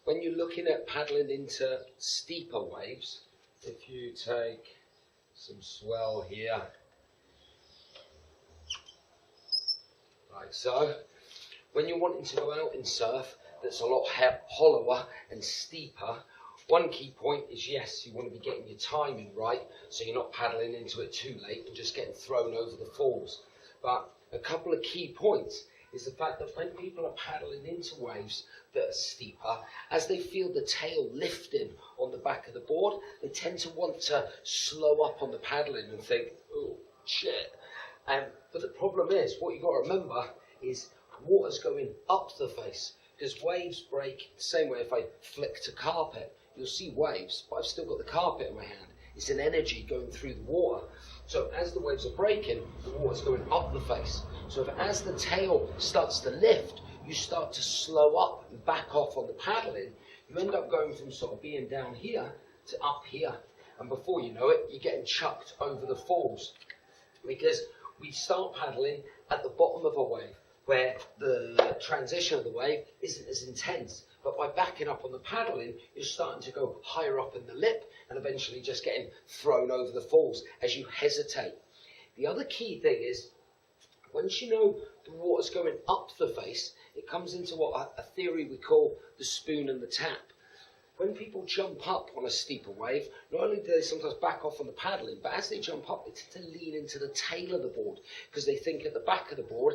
when you're looking at paddling into steeper waves, if you take some swell here, like so, when you're wanting to go out in surf that's a lot hollower and steeper, one key point is, yes, you want to be getting your timing right, so you're not paddling into it too late and just getting thrown over the falls. But a couple of key points is the fact that when people are paddling into waves that are steeper, as they feel the tail lifting on the back of the board, they tend to want to slow up on the paddling and think, oh, shit. But the problem is, what you've got to remember is water's going up the face, because waves break the same way. If I flick to carpet, you'll see waves, but I've still got the carpet in my hand. It's an energy going through the water. So as the waves are breaking, the water's going up the face. So as the tail starts to lift, you start to slow up and back off on the paddling. You end up going from sort of being down here to up here. And before you know it, you're getting chucked over the falls. Because we start paddling at the bottom of a wave, where the transition of the wave isn't as intense. But by backing up on the paddling, you're starting to go higher up in the lip and eventually just getting thrown over the falls as you hesitate. The other key thing is, once you know the water's going up the face, it comes into what a theory we call the spoon and the tap. When people jump up on a steeper wave, not only do they sometimes back off on the paddling, but as they jump up, they tend to lean into the tail of the board, because they think at the back of the board,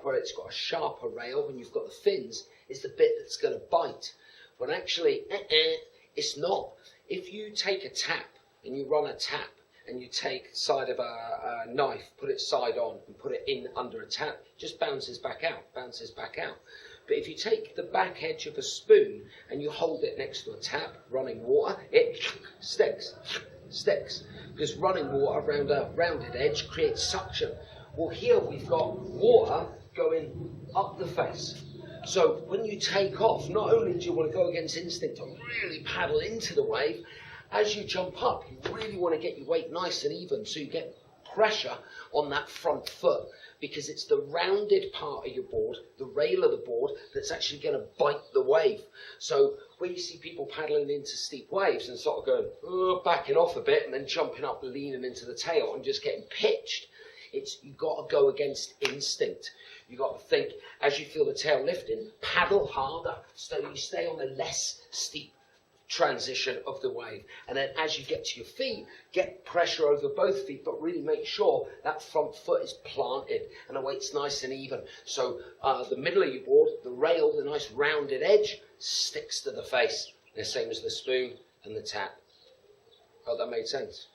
where it's got a sharper rail, when you've got the fins, is the bit that's going to bite. When actually, it's not. If you take a tap, and you run a tap, and you take the side of a knife, put it side on, and put it in under a tap, it just bounces back out, bounces back out. But if you take the back edge of a spoon and you hold it next to a tap, running water, it sticks. Because running water around a rounded edge creates suction. Well, here we've got water going up the face. So when you take off, not only do you want to go against instinct and really paddle into the wave, as you jump up, you really want to get your weight nice and even so you get pressure on that front foot, because it's the rounded part of your board, the rail of the board, that's actually going to bite the wave. So when you see people paddling into steep waves and sort of going, backing off a bit and then jumping up, leaning into the tail and just getting pitched, you've got to go against instinct. You've got to think, as you feel the tail lifting, paddle harder so you stay on the less steep transition of the wave. And then as you get to your feet, get pressure over both feet, but really make sure that front foot is planted and the weight's nice and even. So the middle of your board, the rail, the nice rounded edge, sticks to the face. The same as the spoon and the tap. Hope that made sense.